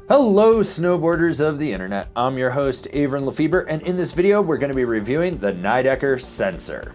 Hello snowboarders of the internet, I'm your host Avran LeFeber, and in this video we're going to be reviewing the Nidecker Sensor.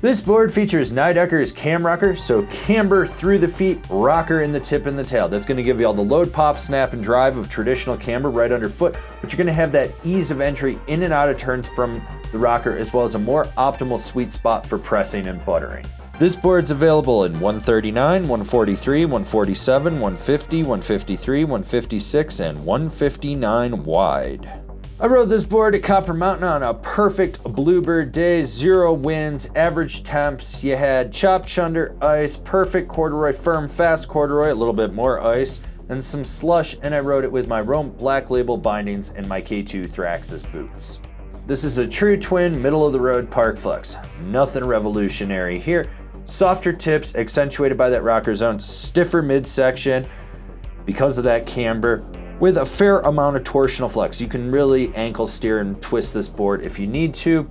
This board features Nidecker's cam rocker, so camber through the feet, rocker in the tip and the tail. That's going to give you all the load, pop, snap, and drive of traditional camber right underfoot, but you're going to have that ease of entry in and out of turns from the rocker, as well as a more optimal sweet spot for pressing and buttering. This board's available in 139, 143, 147, 150, 153, 156, and 159 wide. I rode this board at Copper Mountain on a perfect bluebird day, 0 winds, average temps. You had chopped chunder ice, perfect corduroy, firm, fast corduroy, a little bit more ice, and some slush, and I rode it with my Rome Black Label bindings and my K2 Thraxis boots. This is a true twin, middle of the road park flex. Nothing revolutionary here. Softer tips accentuated by that rocker zone, stiffer midsection because of that camber, with a fair amount of torsional flex. You can really ankle steer and twist this board if you need to.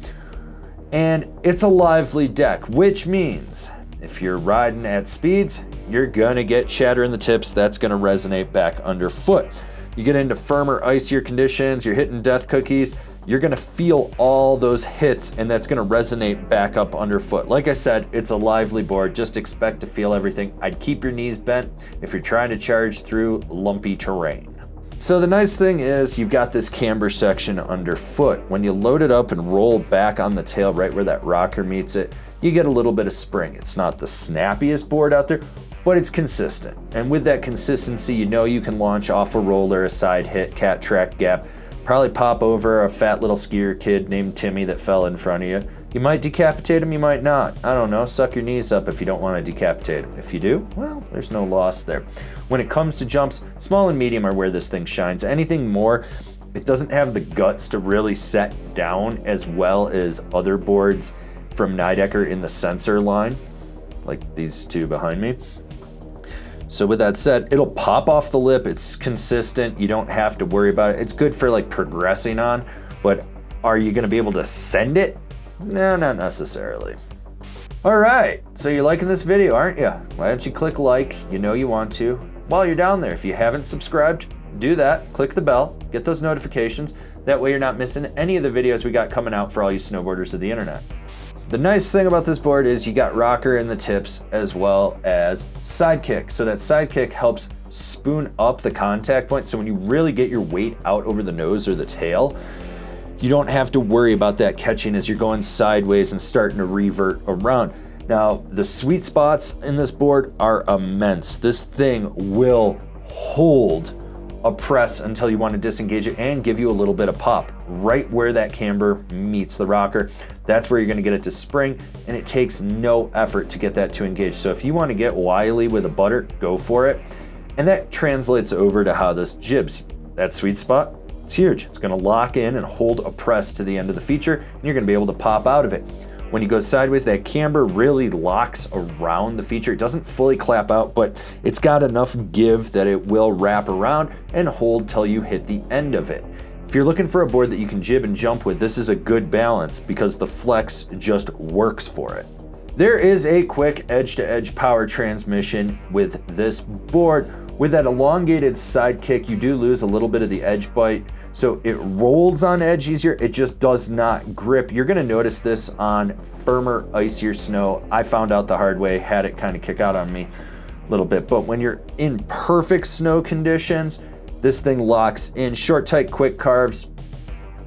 And it's a lively deck, which means if you're riding at speeds, you're gonna get chatter in the tips. That's gonna resonate back underfoot. You get into firmer, icier conditions, you're hitting death cookies, you're gonna feel all those hits, and that's gonna resonate back up underfoot. Like I said, it's a lively board. Just expect to feel everything. I'd keep your knees bent if you're trying to charge through lumpy terrain. So the nice thing is you've got this camber section underfoot. When you load it up and roll back on the tail right where that rocker meets it, you get a little bit of spring. It's not the snappiest board out there, but it's consistent. And with that consistency, you know you can launch off a roller, a side hit, cat track gap, probably pop over a fat little skier kid named Timmy that fell in front of you. You might decapitate him, you might not. I don't know, suck your knees up if you don't want to decapitate him. If you do, well, there's no loss there. When it comes to jumps, small and medium are where this thing shines. Anything more, it doesn't have the guts to really set down as well as other boards from Nidecker in the sensor line, like these two behind me. So with that said, it'll pop off the lip, it's consistent, you don't have to worry about it. It's good for like progressing on, but are you gonna be able to send it? No, not necessarily. All right, so you're liking this video, aren't you? Why don't you click like, you know you want to. While you're down there, if you haven't subscribed, do that, click the bell, get those notifications. That way you're not missing any of the videos we got coming out for all you snowboarders of the internet. The nice thing about this board is you got rocker in the tips as well as sidekick. So that sidekick helps spoon up the contact point. So when you really get your weight out over the nose or the tail, you don't have to worry about that catching as you're going sideways and starting to revert around. Now, the sweet spots in this board are immense. This thing will hold a press until you want to disengage it and give you a little bit of pop right where that camber meets the rocker. That's where you're going to get it to spring, and it takes no effort to get that to engage. So if you want to get wily with a butter, go for it. And that translates over to how this jibs. That sweet spot, it's huge. It's going to lock in and hold a press to the end of the feature, and you're going to be able to pop out of it. When you go sideways, that camber really locks around the feature. It doesn't fully clap out, but it's got enough give that it will wrap around and hold till you hit the end of it. If you're looking for a board that you can jib and jump with, this is a good balance because the flex just works for it. There is a quick edge-to-edge power transmission with this board. With that elongated side kick, you do lose a little bit of the edge bite, so it rolls on edge easier. It just does not grip. You're gonna notice this on firmer, icier snow. I found out the hard way, had it kind of kick out on me a little bit, but when you're in perfect snow conditions, this thing locks in. Short, tight, quick carves,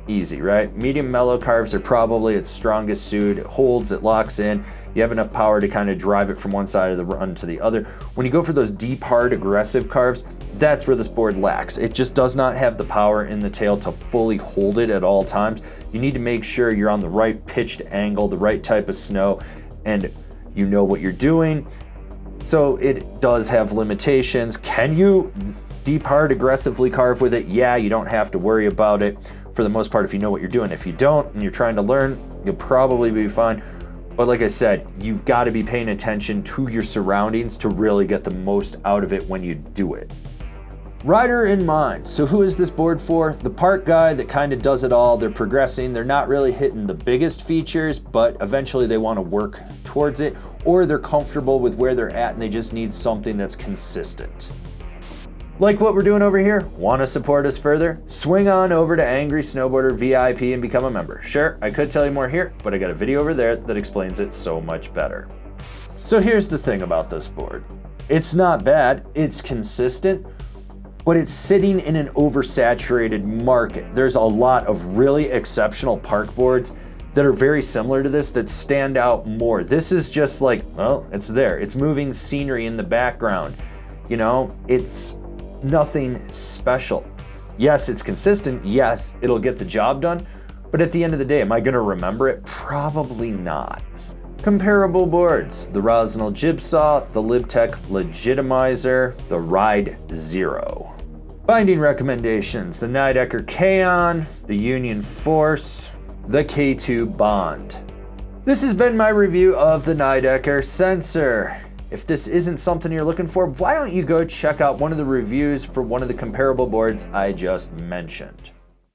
easy, right? Medium, mellow carves are probably its strongest suit. It holds, it locks in. You have enough power to kind of drive it from one side of the run to the other. When you go for those deep, hard, aggressive carves, that's where this board lacks. It just does not have the power in the tail to fully hold it at all times. You need to make sure you're on the right pitched angle, the right type of snow, and you know what you're doing. So it does have limitations. Can you deep, hard, aggressively carve with it? Yeah, you don't have to worry about it for the most part if you know what you're doing. If you don't and you're trying to learn, you'll probably be fine. But like I said, you've got to be paying attention to your surroundings to really get the most out of it when you do it. Rider in mind. So who is this board for? The park guy that kind of does it all. They're progressing. They're not really hitting the biggest features, but eventually they want to work towards it, or they're comfortable with where they're at and they just need something that's consistent. Like what we're doing over here? Want to support us further? Swing on over to Angry Snowboarder VIP and become a member. Sure, I could tell you more here, but I got a video over there that explains it so much better. So here's the thing about this board. It's not bad, it's consistent, but it's sitting in an oversaturated market. There's a lot of really exceptional park boards that are very similar to this that stand out more. This is just like, well, it's there. It's moving scenery in the background. You know, it's nothing special. Yes, it's consistent. Yes, it'll get the job done. But at the end of the day, am I gonna remember it? Probably not. Comparable boards: the Rossignol Jibsaw, the Libtech Legitimizer, the Ride Zero. Binding recommendations: the Nidecker Kaon, the Union Force, the K2 Bond. This has been my review of the Nidecker sensor. If this isn't something you're looking for, why don't you go check out one of the reviews for one of the comparable boards I just mentioned.